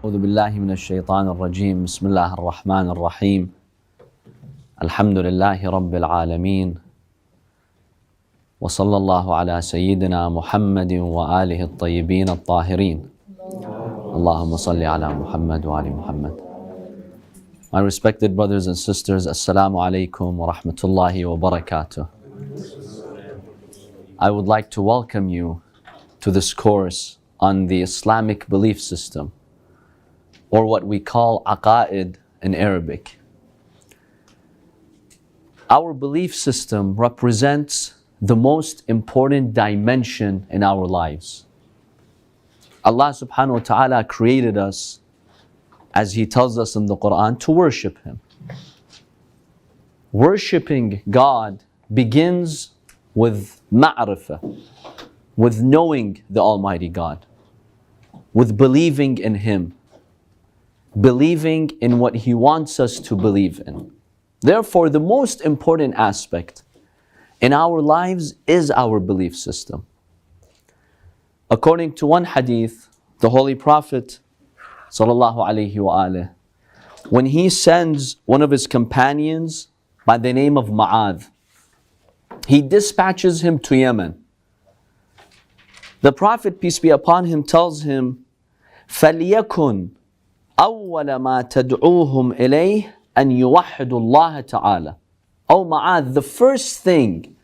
أعوذ بالله من الشيطان الرجيم بسم الله الرحمن الرحيم الحمد لله رب العالمين وصلى الله على سيدنا محمد وآله الطيبين الطاهرين اللهم صل على محمد وآل محمد. My respected brothers and sisters, Assalamu alaikum wa rahmatullahi wa barakatuh. I would like to welcome you to this course on the Islamic belief system, or what we call aqa'id in Arabic. Our belief system represents the most important dimension in our lives. Allah subhanahu wa ta'ala created us, as He tells us in the Quran, to worship Him. Worshipping God begins with ma'rifah, with knowing the Almighty God, with believing in Him, believing in what He wants us to believe in. Therefore, the most important aspect in our lives is our belief system. According to one hadith, the Holy Prophet sallallahu alaihi wasallam, when he sends one of his companions by the name of Ma'adh, he dispatches him to Yemen. The Prophet, peace be upon him, tells him, فَلْيَكُنْ أَوَّلَ مَا تَدْعُوهُمْ إِلَيْهِ أَنْ يُوَحِّدُوا اللَّهَ تَعَالَى. O Ma'adh, the first thing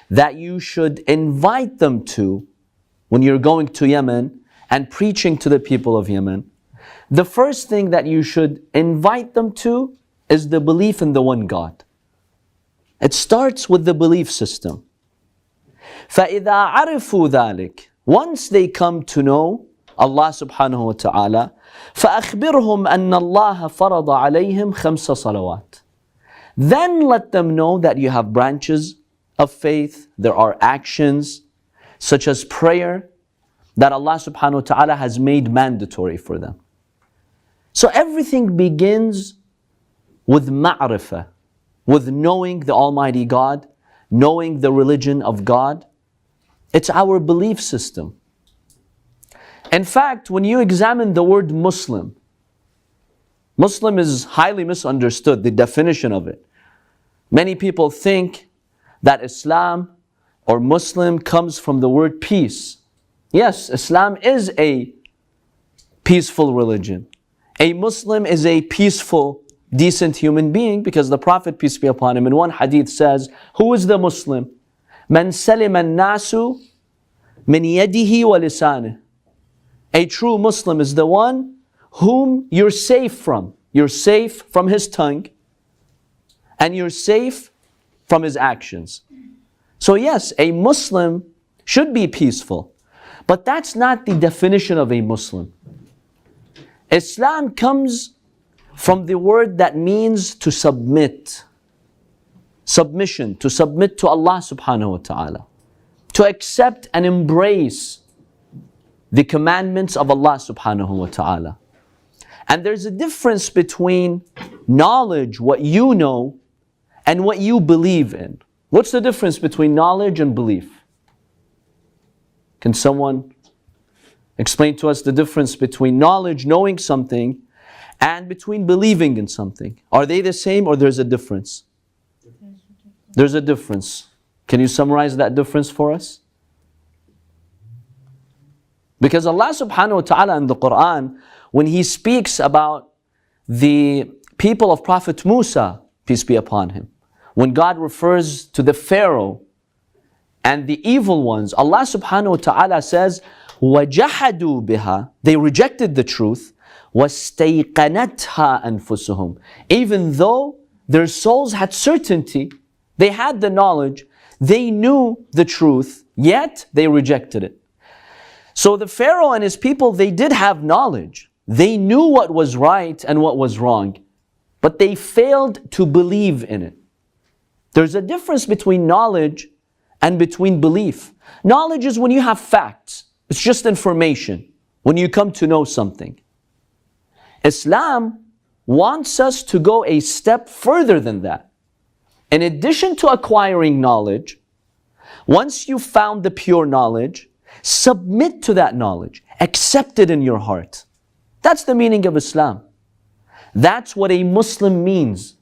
that you should invite them to when you're going to Yemen and preaching to the people of Yemen, the first thing that you should invite them to is the belief in the one God. It starts with the belief system. فَإِذَا عَرِفُوا ذَلِكَ, once they come to know Allah subhanahu wa ta'ala, فَأَخْبِرْهُمْ أَنَّ اللَّهَ فَرَضَ عَلَيْهِمْ خَمْسَ صَلَوَاتٍ. Then let them know that you have branches of faith, there are actions such as prayer that Allah subhanahu wa ta'ala has made mandatory for them. So everything begins with ma'rifah, with knowing the Almighty God, knowing the religion of God. It's our belief system. In fact, when you examine the word Muslim, Muslim is highly misunderstood, the definition of it. Many people think that Islam or Muslim comes from the word peace. Yes, Islam is a peaceful religion. A Muslim is a peaceful, decent human being, because the Prophet, peace be upon him, in one hadith says, who is the Muslim? Man salim an-nasu min yadihi wa lisanih. A true Muslim is the one whom you're safe from. You're safe from his tongue, and you're safe from his actions. So yes, a Muslim should be peaceful, but that's not the definition of a Muslim. Islam comes from the word that means to submit. Submission, to submit to Allah subhanahu wa ta'ala. To accept and embrace the commandments of Allah subhanahu wa ta'ala. And there's a difference between knowledge, what you know, and what you believe in. What's the difference between knowledge and belief? Can someone explain to us the difference between knowledge, knowing something, and between believing in something? Are they the same, or there's a difference? There's a difference. Can you summarize that difference for us? Because Allah subhanahu wa ta'ala in the Quran, when He speaks about the people of Prophet Musa, peace be upon him, when God refers to the Pharaoh and the evil ones, Allah subhanahu wa ta'ala says, وَجَحَدُوا بِهَا, they rejected the truth, وَاسْتَيْقَنَتْهَا أَنفُسُهُمْ, even though their souls had certainty, they had the knowledge, they knew the truth, yet they rejected it. So the Pharaoh and his people, they did have knowledge. They knew what was right and what was wrong, but they failed to believe in it. There's a difference between knowledge and between belief. Knowledge is when you have facts. It's just information, when you come to know something. Islam wants us to go a step further than that. In addition to acquiring knowledge, once you've found the pure knowledge, submit to that knowledge, accept it in your heart. That's the meaning of Islam. That's what a Muslim means.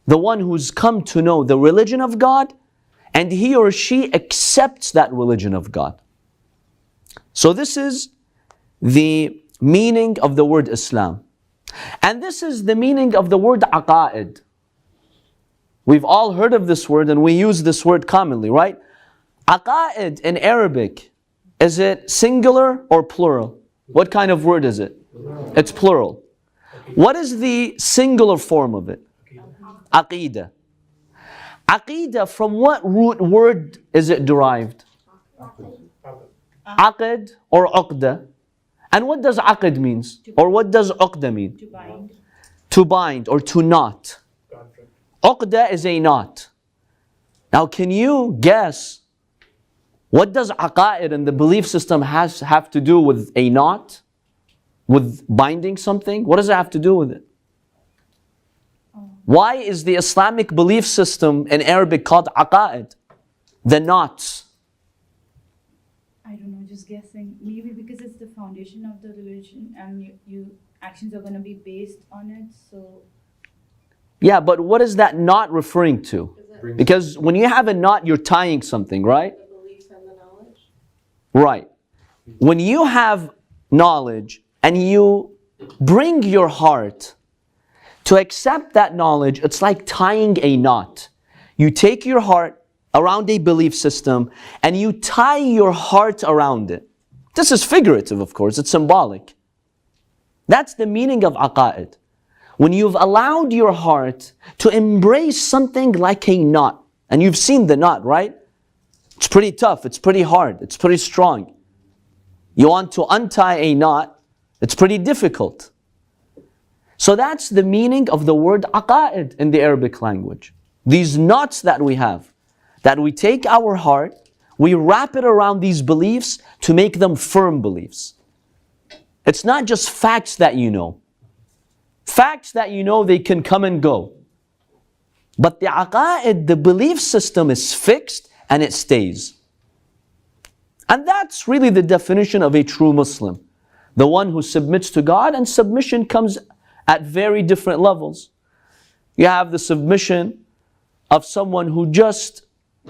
The one who's come to know the religion of God, and he or she accepts that religion of God. So this is the meaning of the word Islam. And this is the meaning of the word aqa'id. We've all heard of this word and we use this word commonly, right? Aqa'id in Arabic, is it singular or plural? What kind of word is it? It's plural. What is the singular form of it? Aqidah. Aqidah, from what root word is it derived? Aqid or uqda. And what does aqid means? Or what does uqda mean? To bind. To bind or to knot. Uqda is a knot. Now can you guess, what does aqa'id and the belief system have to do with a knot? With binding something? What does it have to do with it? Why is the Islamic belief system in Arabic called aqa'id? The knots. I don't know, just guessing. Maybe because it's the foundation of the religion and you actions are going to be based on it, so... Yeah, but what is that knot referring to? Because when you have a knot, you're tying something, right? The belief and the knowledge. Right. When you have knowledge and you bring your heart to accept that knowledge, it's like tying a knot. You take your heart around a belief system and you tie your heart around it. This is figurative, of course, it's symbolic. That's the meaning of aqa'id. When you've allowed your heart to embrace something like a knot, and you've seen the knot, right? It's pretty tough, it's pretty hard, it's pretty strong. You want to untie a knot, it's pretty difficult. So that's the meaning of the word aqa'id in the Arabic language. These knots that we have, that we take our heart, we wrap it around these beliefs to make them firm beliefs. It's not just facts that you know. Facts that you know, they can come and go. But the aqa'id, the belief system is fixed and it stays. And that's really the definition of a true Muslim. The one who submits to God, and submission comes at very different levels. You have the submission of someone who just,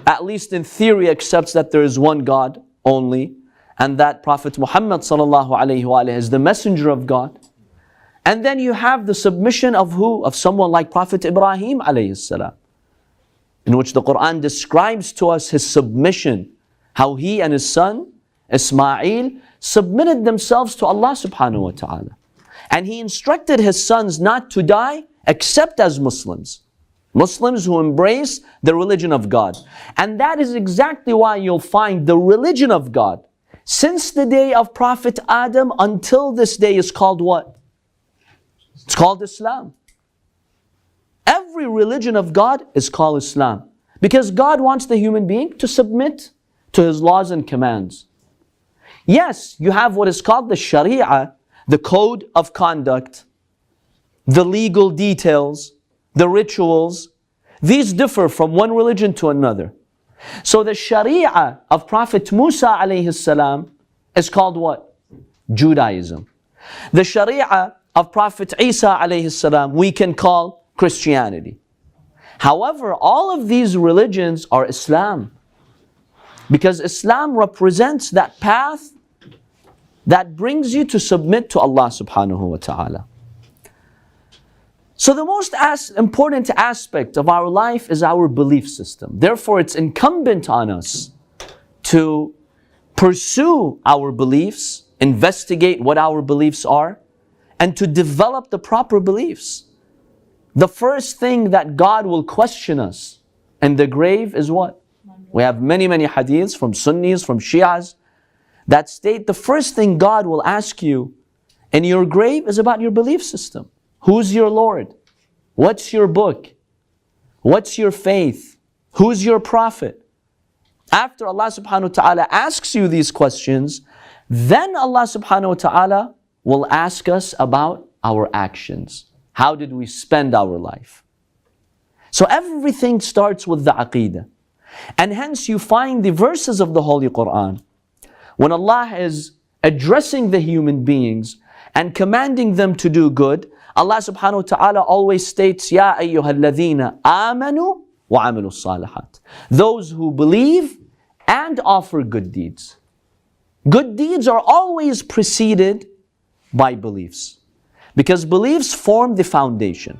at least in theory, accepts that there is one God only, and that Prophet Muhammad sallallahu alaihi wasallam is the messenger of God. And then you have the submission of who? Of someone like Prophet Ibrahim alayhi salam, in which the Quran describes to us his submission, how he and his son Ismail submitted themselves to Allah subhanahu wa ta'ala. And he instructed his sons not to die except as Muslims. Muslims who embrace the religion of God. And that is exactly why you'll find the religion of God, since the day of Prophet Adam until this day, is called what? It's called Islam. Every religion of God is called Islam. Because God wants the human being to submit to His laws and commands. Yes, you have what is called the Sharia, the code of conduct, the legal details, the rituals. These differ from one religion to another. So the Sharia of Prophet Musa alayhi salam is called what? Judaism. The Sharia of Prophet Isa alayhi salam we can call Christianity. However, all of these religions are Islam, because Islam represents that path that brings you to submit to Allah subhanahu wa ta'ala. So the most important aspect of our life is our belief system. Therefore, it's incumbent on us to pursue our beliefs, investigate what our beliefs are, and to develop the proper beliefs. The first thing that God will question us in the grave is what? We have many hadiths from Sunnis, from Shias, that state the first thing God will ask you in your grave is about your belief system. Who's your Lord? What's your book? What's your faith? Who's your prophet? After Allah subhanahu wa ta'ala asks you these questions, then Allah subhanahu wa ta'ala will ask us about our actions. How did we spend our life? So everything starts with the aqeedah. And hence you find the verses of the Holy Quran, when Allah is addressing the human beings and commanding them to do good, Allah subhanahu wa ta'ala always states, Ya ayyuhalladhina amanu wa amilu salihat. Those who believe and offer good deeds. Good deeds are always preceded by beliefs, because beliefs form the foundation.